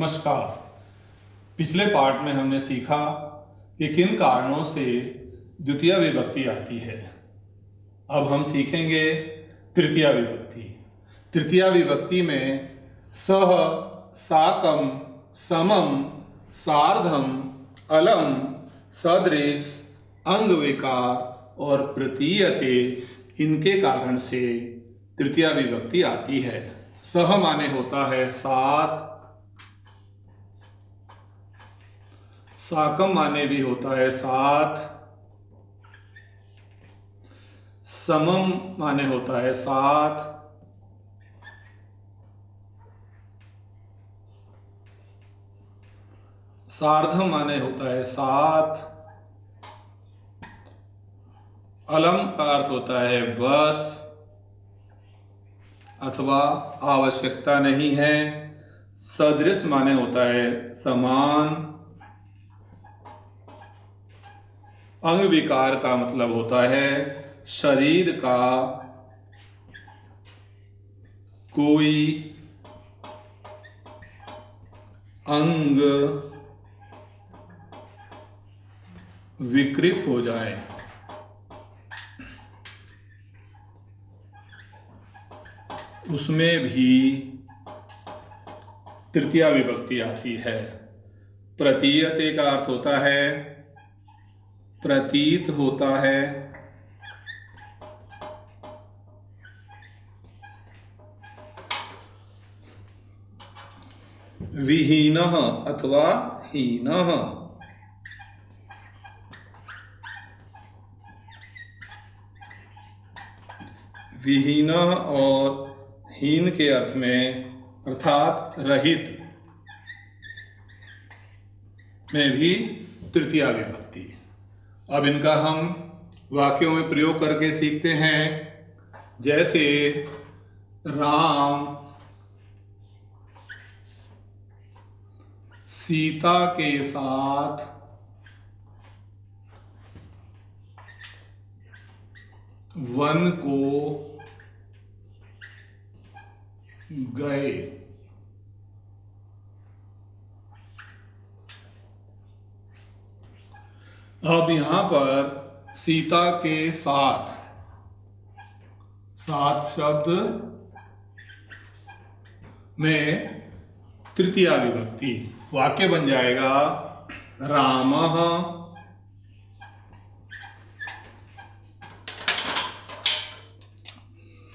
नमस्कार। पिछले पार्ट में हमने सीखा कि किन कारणों से द्वितीय विभक्ति आती है। अब हम सीखेंगे तृतीया विभक्ति। तृतीया विभक्ति में सह, साकम, समम, सार्धम, अलम, सदृश, अंगविकार और प्रतीयते, इनके कारण से तृतीया विभक्ति आती है। सह माने होता है साथ, साकम माने भी होता है साथ, समम माने होता है साथ, सार्धम माने होता है साथ, अलम का अर्थ होता है बस अथवा आवश्यकता नहीं है, सदृश माने होता है समान, अंग विकार का मतलब होता है शरीर का कोई अंग विकृत हो जाए। उसमें भी तृतीया विभक्ति आती है। प्रतीयते का अर्थ होता है प्रतीत होता है, विहीनः अथवा हीनः, विहीन और हीन के अर्थ में अर्थात रहित में भी तृतीया विभक्ति। अब इनका हम वाक्यों में प्रयोग करके सीखते हैं। जैसे राम सीता के साथ वन को गए। अब यहां पर सीता के साथ, साथ शब्द में तृतीया विभक्ति, वाक्य बन जाएगा रामः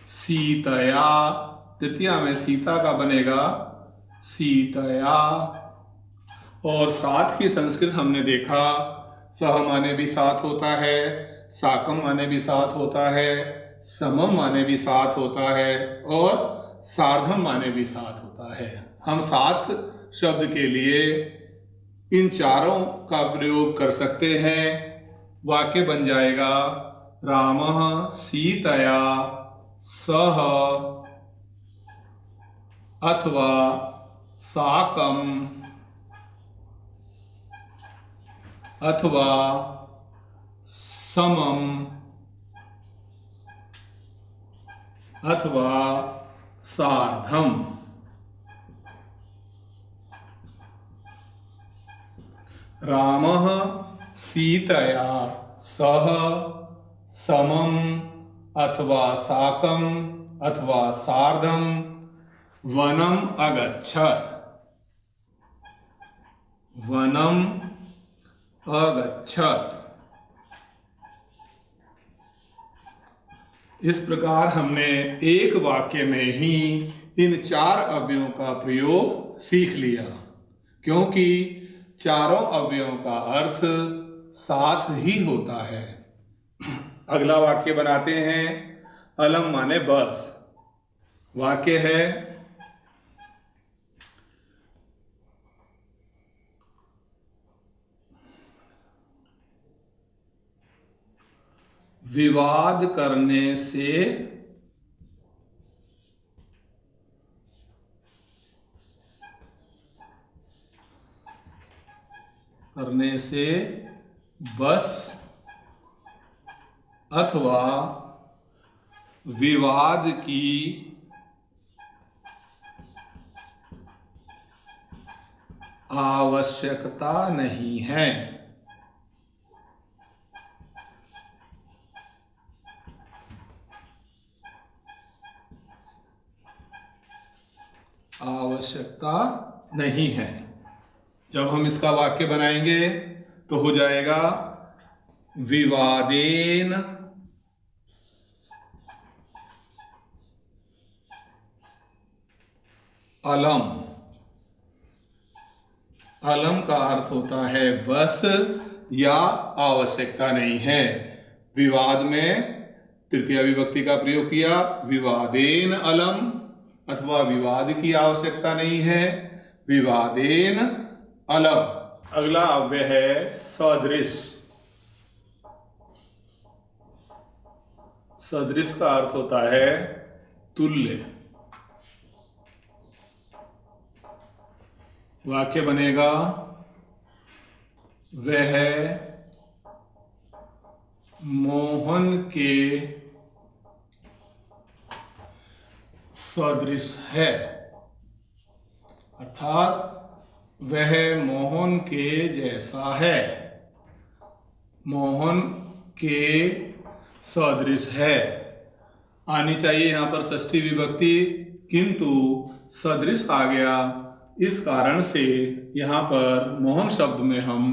सीतया। तृतीया में सीता का बनेगा सीतया। और साथ की संस्कृत हमने देखा, सह माने भी साथ होता है, साकम माने भी साथ होता है, समम माने भी साथ होता है और सार्धम माने भी साथ होता है। हम साथ शब्द के लिए इन चारों का प्रयोग कर सकते हैं। वाक्य बन जाएगा रामः सीतया सह अथवा साकम अथवा समम अथवा सार्धम। रामः सीतया सह समम अथवा साकम अथवा सार्धम वनम अगच्छत्। वनम अगच्छत्। इस प्रकार हमने एक वाक्य में ही इन चार अवयवों का प्रयोग सीख लिया, क्योंकि चारों अवयवों का अर्थ साथ ही होता है। अगला वाक्य बनाते हैं। अलम माने बस। वाक्य है विवाद करने से बस अथवा विवाद की आवश्यकता नहीं है। आवश्यकता नहीं है। जब हम इसका वाक्य बनाएंगे तो हो जाएगा विवादेन अलम। अलम का अर्थ होता है बस या आवश्यकता नहीं है। विवाद में तृतीया विभक्ति का प्रयोग किया, विवादेन अलम, अथवा विवाद की आवश्यकता नहीं है, विवादेन अलम। अगला अव्यय है सदृश। सदृश का अर्थ होता है तुल्य। वाक्य बनेगा वह मोहन के सदृश है, अर्थात वह मोहन के जैसा है, मोहन के सदृश है। आनी चाहिए यहाँ पर षष्ठी विभक्ति, किंतु सदृश आ गया। इस कारण से यहाँ पर मोहन शब्द में हम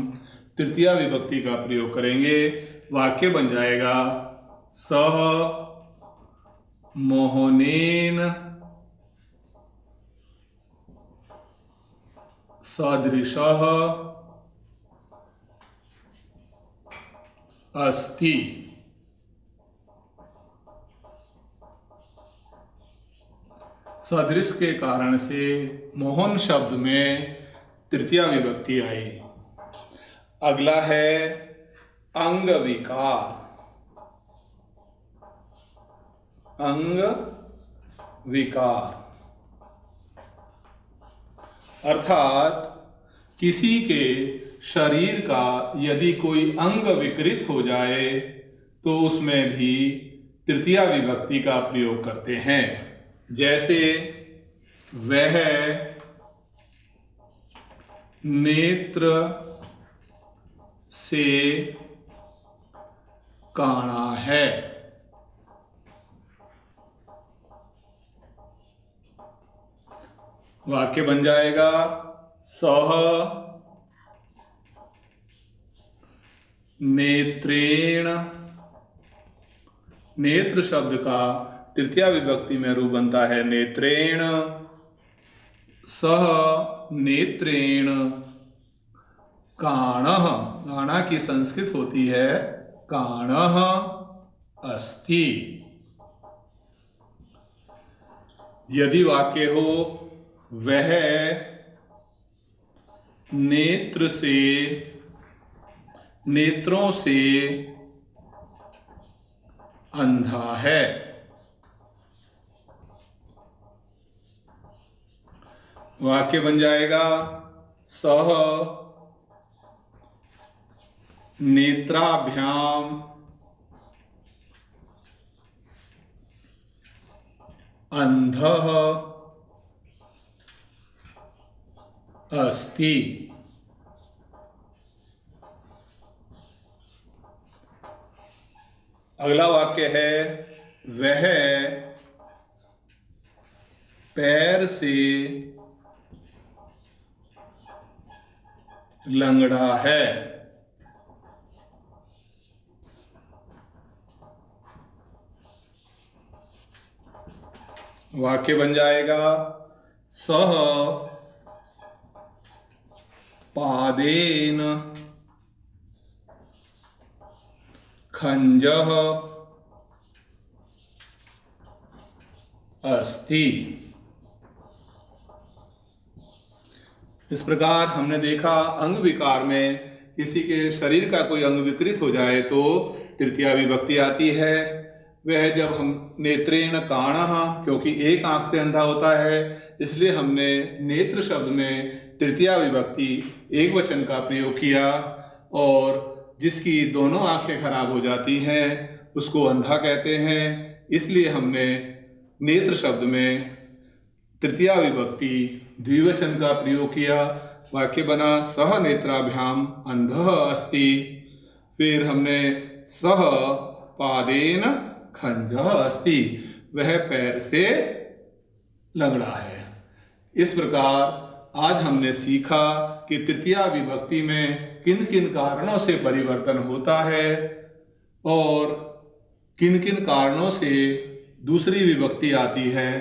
तृतीया विभक्ति का प्रयोग करेंगे। वाक्य बन जाएगा सह मोहनेन सदृशः अस्ति। सदृश के कारण से मोहन शब्द में तृतीया विभक्ति आई। अगला है अंग विकार। अंग विकार अर्थात किसी के शरीर का यदि कोई अंग विकृत हो जाए तो उसमें भी तृतीया विभक्ति का प्रयोग करते हैं। जैसे वह नेत्र से काणा है। वाक्य बन जाएगा सह नेत्रेण। नेत्र शब्द का तृतीया विभक्ति में रूप बनता है नेत्रेण। सह नेत्रेण काणः। काणा की संस्कृत होती है काणः अस्ति। यदि वाक्य हो वह नेत्र से, नेत्रों से अंधा है। वाक्य बन जाएगा सह नेत्राभ्याम अंधः अस्ति। अगला वाक्य है वह पैर से लंगड़ा है। वाक्य बन जाएगा सह पादेन खंजः अस्ति। इस प्रकार हमने देखा अंग विकार में किसी के शरीर का कोई अंग विकृत हो जाए तो तृतीया विभक्ति आती है। वह जब हम नेत्रेण काणः, क्योंकि एक आंख से अंधा होता है इसलिए हमने नेत्र शब्द में तृतीया विभक्ति एक वचन का प्रयोग किया, और जिसकी दोनों आंखें खराब हो जाती हैं उसको अंधा कहते हैं। इसलिए हमने नेत्र शब्द में तृतीया विभक्ति द्विवचन का प्रयोग किया। वाक्य बना सह नेत्राभ्याम अंधः अस्ति। फिर हमने सह पादेन खंजः अस्ति, वह पैर से लंगड़ा है। इस प्रकार आज हमने सीखा कि तृतीया विभक्ति में किन किन कारणों से परिवर्तन होता है और किन किन कारणों से दूसरी विभक्ति आती है।